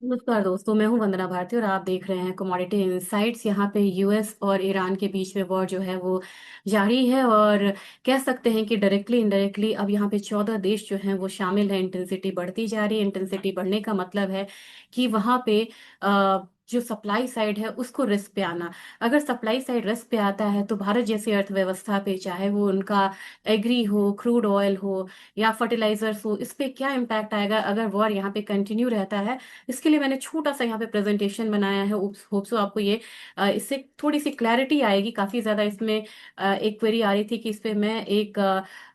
नमस्कार दोस्तों, मैं हूं वंदना भारती और आप देख रहे हैं कमोडिटी इनसाइट्स। यहाँ पे यूएस और ईरान के बीच में वॉर जो है वो जारी है, और कह सकते हैं कि डायरेक्टली इनडायरेक्टली अब यहाँ पे 14 देश जो हैं वो शामिल है। इंटेंसिटी बढ़ती जा रही है। इंटेंसिटी बढ़ने का मतलब है कि वहाँ पे जो सप्लाई साइड है उसको रिस्क पे आना। अगर सप्लाई साइड रिस्क पे आता है तो भारत जैसी अर्थव्यवस्था पे, चाहे वो उनका एग्री हो, क्रूड ऑयल हो या फर्टिलाइजर्स हो, इस पे क्या इम्पैक्ट आएगा अगर वॉर यहाँ पे कंटिन्यू रहता है। इसके लिए मैंने छोटा सा यहाँ पे प्रेजेंटेशन बनाया है। होप सो आपको ये इससे थोड़ी सी क्लैरिटी आएगी। काफी ज्यादा इसमें एक क्वेरी आ रही थी कि इस पे मैं एक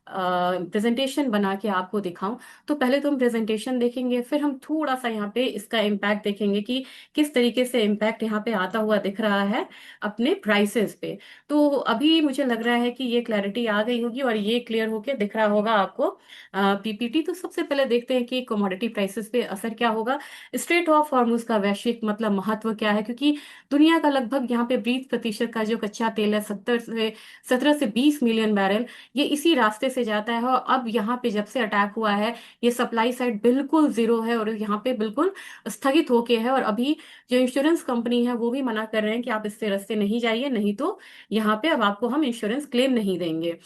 प्रेजेंटेशन बना के आपको दिखाऊं। तो पहले तो हम प्रेजेंटेशन देखेंगे, फिर हम थोड़ा सा यहाँ पे इसका इम्पैक्ट देखेंगे कि किस तरीके से इम्पैक्ट यहाँ पे आता हुआ दिख रहा है अपने प्राइसेस पे। तो अभी मुझे लग रहा है कि ये क्लैरिटी आ गई होगी और ये क्लियर होके दिख रहा होगा आपको पीपीटी। तो सबसे पहले देखते हैं कि कमोडिटी प्राइसेस पे असर क्या होगा। स्ट्रेट ऑफ हॉर्मुज का वैश्विक मतलब महत्व क्या है, क्योंकि दुनिया का लगभग यहाँ पे 20% का जो कच्चा तेल है, 17 से 20 मिलियन बैरल, ये इसी रास्ते से जाता है। और अब यहाँ पे जब से अटैक हुआ है, ये सप्लाई साइड बिल्कुल जीरो है और यहाँ पे बिल्कुल स्थगित होके है। और अभी जो इंश्योरेंस कंपनी है वो भी मना कर रहे हैं कि आप इससे रास्ते नहीं जाइए, नहीं तो यहाँ पे अब आपको हम इंश्योरेंस क्लेम नहीं देंगे।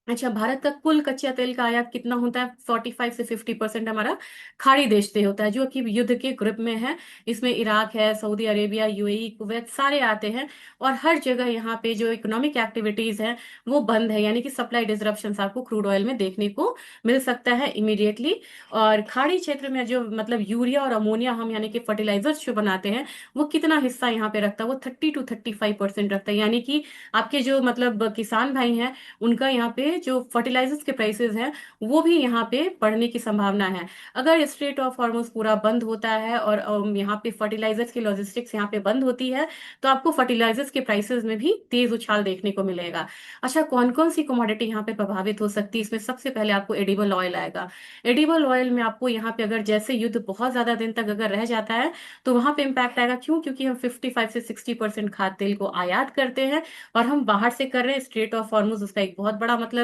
अच्छा, भारत का कुल कच्चा तेल का आयात कितना होता है? 45 से 50% हमारा खाड़ी देश से होता है, जो कि युद्ध के ग्रुप में है। इसमें इराक है, सऊदी अरेबिया, यूएई, कुवैत सारे आते हैं। और हर जगह यहाँ पे जो इकोनॉमिक एक्टिविटीज है वो बंद है, यानी कि सप्लाई डिसरप्शन आपको क्रूड ऑयल में देखने को मिल सकता है इमीडिएटली। और खाड़ी क्षेत्र में जो मतलब यूरिया और अमोनिया हम यानी कि फर्टिलाइजर्स जो बनाते हैं, वो कितना हिस्सा यहाँ पे रखता है? वो 30 to 35% रखता है। यानी कि आपके जो मतलब किसान भाई हैं, उनका यहाँ पे जो फर्टिलाइजर्स के प्राइसेस हैं वो भी यहाँ पे बढ़ने की संभावना है। अगर स्ट्रेट ऑफ हॉर्मुज पूरा बंद होता है और यहाँ पे फर्टिलाइजर्स की लॉजिस्टिक्स यहाँ पे बंद होती है, तो आपको फर्टिलाइजर्स के प्राइसेस में भी तेज उछाल देखने को मिलेगा। अच्छा, कौन कौन सी कमोडिटी यहाँ पे प्रभावित हो सकती है? इसमें सबसे पहले आपको एडिबल ऑयल आएगा। एडिबल ऑयल में आपको यहाँ पे अगर जैसे युद्ध बहुत ज्यादा दिन तक अगर रह जाता है तो वहां पे इम्पैक्ट आएगा। क्यों? क्योंकि हम 55 से 60% खाद्य तेल को आयात करते हैं और हम बाहर से कर रहे हैं। स्ट्रेट ऑफ हॉर्मुज उसका एक बहुत बड़ा मतलब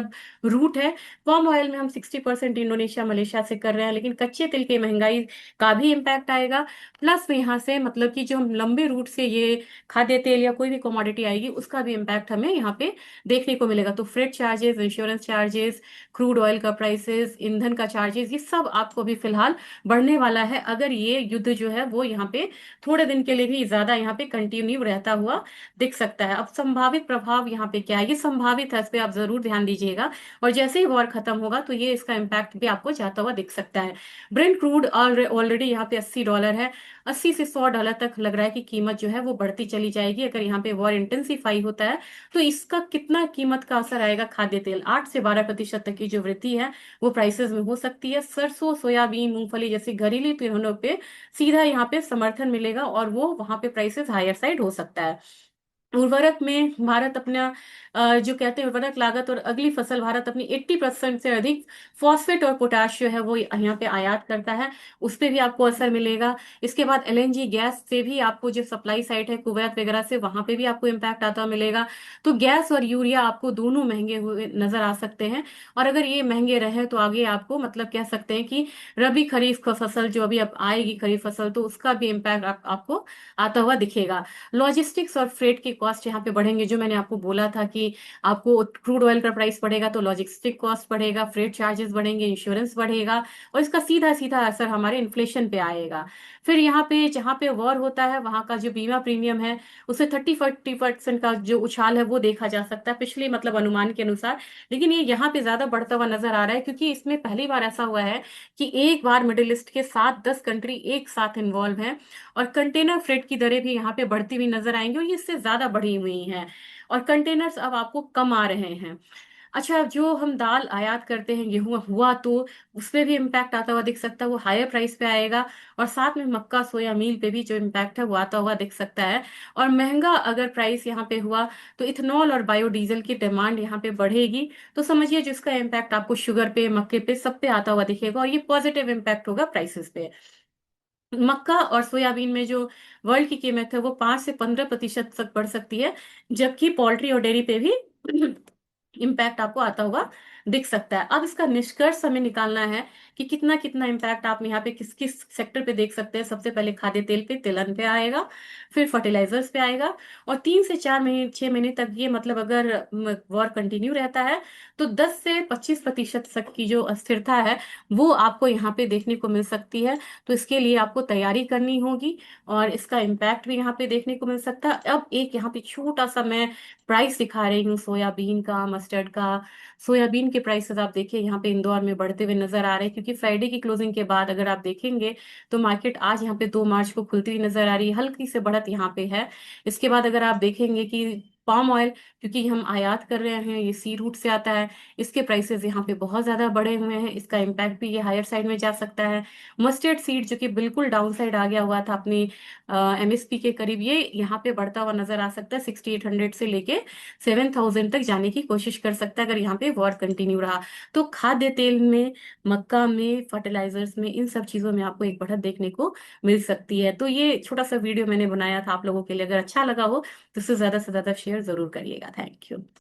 रूट है। पॉम ऑयल में हम 60% इंडोनेशिया मलेशिया से कर रहे हैं, लेकिन कच्चे तेल की महंगाई का भी इम्पैक्ट आएगा। प्लस में यहाँ से मतलब कि जो हम लंबे रूट से ये खाद्य तेल या कोई भी कमोडिटी आएगी उसका भी इम्पैक्ट हमें यहाँ पे देखने को मिलेगा। तो freight charges, insurance charges, crude oil का प्राइसेस, ईंधन का चार्जेस, ये सब आपको भी फिलहाल बढ़ने वाला है अगर ये युद्ध जो है वो यहाँ पे थोड़े दिन के लिए भी ज्यादा यहाँ पे कंटिन्यू रहता हुआ दिख सकता है। अब संभावित प्रभाव यहाँ पे क्या है? ये संभावित है, इस पे आप जरूर ध्यान दीजिएगा। और जैसे ही वॉर खत्म होगा तो ये इसका इम्पैक्ट भी आपको जाता हुआ दिख सकता है। ब्रेंट क्रूड ऑलरेडी यहाँ पे $80 है। $80 से $100 तक लग रहा है कि कीमत जो है वो बढ़ती चली जाएगी अगर यहाँ पे वॉर इंटेंसिफाई होता है। तो इसका कितना कीमत का असर आएगा? खाद्य तेल 8 से 12% तक की जो वृद्धि है वो प्राइसेस में हो सकती है। सरसों, सोयाबीन, मूंगफली जैसी घरेलू तिलहनों पे सीधा यहाँ पे समर्थन मिलेगा और वो वहां पे प्राइसेस हायर साइड हो सकता है। उर्वरक में भारत अपना जो कहते हैं उर्वरक लागत और अगली फसल, भारत अपनी 80% से अधिक फॉस्फेट और पोटाश जो है वो यहाँ पे आयात करता है। उस पे भी आपको असर मिलेगा। इसके बाद एलएनजी गैस से भी आपको जो सप्लाई साइड है कुवैत वगैरह से, वहां पे भी आपको इम्पैक्ट आता हुआ मिलेगा। तो गैस और यूरिया आपको दोनों महंगे हुए नजर आ सकते हैं। और अगर ये महंगे रहे तो आगे आपको मतलब कह सकते हैं कि रबी खरीफ का फसल जो अभी अब आएगी खरीफ फसल, तो उसका भी इम्पैक्ट आपको आता हुआ दिखेगा। लॉजिस्टिक्स और फ्रेट के कॉस्ट यहाँ पे बढ़ेंगे। जो मैंने आपको बोला था कि आपको क्रूड ऑयल का प्राइस बढ़ेगा तो लॉजिस्टिक कॉस्ट बढ़ेगा, फ्रेट चार्जेस बढ़ेंगे, इंश्योरेंस बढ़ेगा, और इसका सीधा सीधा असर हमारे इन्फ्लेशन पे आएगा। फिर यहाँ पे जहाँ पे वॉर होता है वहां का जो बीमा प्रीमियम है उसे 30-40% का जो उछाल है वो देखा जा सकता है पिछले मतलब अनुमान के अनुसार। लेकिन ये यहाँ पे ज्यादा बढ़ता हुआ नजर आ रहा है क्योंकि इसमें पहली बार ऐसा हुआ है कि एक बार मिडिल ईस्ट के 7-10 कंट्री एक साथ इन्वॉल्व हैं। और कंटेनर फ्रेट की दरें भी यहाँ पे बढ़ती हुई नजर आएंगी और ये इससे ज्यादा बढ़ी हुई हैं। और कंटेनर्स अब आपको कम आ रहे हैं। अच्छा, जो हम दाल आयात करते हैं, गेहूं हुआ, तो उसपे भी इम्पैक्ट आता हुआ दिख सकता है, वो हायर प्राइस पे आएगा। और साथ में मक्का, सोया मील पे भी जो इम्पैक्ट है वो आता हुआ दिख सकता है। और महंगा अगर प्राइस यहाँ पे हुआ तो इथेनॉल और बायोडीजल की डिमांड यहाँ पे बढ़ेगी। तो समझिए जिसका इम्पैक्ट आपको शुगर पे, मक्के पे, सब पे आता हुआ दिखेगा और ये पॉजिटिव इम्पैक्ट होगा प्राइसेस पे। मक्का और सोयाबीन में जो वर्ल्ड की कीमत है वो 5 से 15% तक बढ़ सकती है, जबकि पोल्ट्री और डेयरी पे भी इम्पैक्ट आपको आता हुआ दिख सकता है। अब इसका निष्कर्ष हमें निकालना है कि कितना कितना इम्पैक्ट आप यहाँ पे किस किस सेक्टर पे देख सकते हैं। सबसे पहले खाद्य तेल पे, तिलहन पे आएगा, फिर फर्टिलाइजर्स पे आएगा, और 3 से 4 महीने 6 महीने तक ये मतलब अगर वॉर कंटिन्यू रहता है तो 10 से 25% तक की जो अस्थिरता है वो आपको यहाँ पे देखने को मिल सकती है। तो इसके लिए आपको तैयारी करनी होगी और इसका इम्पैक्ट भी यहाँ पे देखने को मिल सकता है। अब एक यहाँ पे छोटा सा मैं प्राइस दिखा रही हूँ सोयाबीन का, मस्टर्ड का। सोयाबीन के प्राइसेस आप देखिए यहाँ पे इंदौर में बढ़ते हुए नजर आ रहे हैं, क्योंकि फ्राइडे की क्लोजिंग के बाद अगर आप देखेंगे तो मार्केट आज यहाँ पे 2 मार्च को खुलती हुई नजर आ रही है, हल्की से बढ़त यहाँ पे है। इसके बाद अगर आप देखेंगे कि पाम ऑयल, क्योंकि हम आयात कर रहे हैं, ये सी रूट से आता है, इसके प्राइसेस यहाँ पे बहुत ज्यादा बढ़े हुए हैं, इसका इम्पैक्ट भी ये हायर साइड में जा सकता है। मस्टर्ड सीड जो कि बिल्कुल डाउन साइड आ गया हुआ था अपनी एमएसपी के करीब, ये यहाँ पे बढ़ता हुआ नजर आ सकता है। 6800 से लेके 7000 तक जाने की कोशिश कर सकता है अगर यहाँ पे वॉर कंटिन्यू रहा। तो खाद्य तेल में, मक्का में, फर्टिलाइजर्स में, इन सब चीजों में आपको एक बढ़त देखने को मिल सकती है। तो ये छोटा सा वीडियो मैंने बनाया था आप लोगों के लिए, अगर अच्छा लगा हो तो इसे ज्यादा से ज्यादा शेयर जरूर करिएगा। Thank you.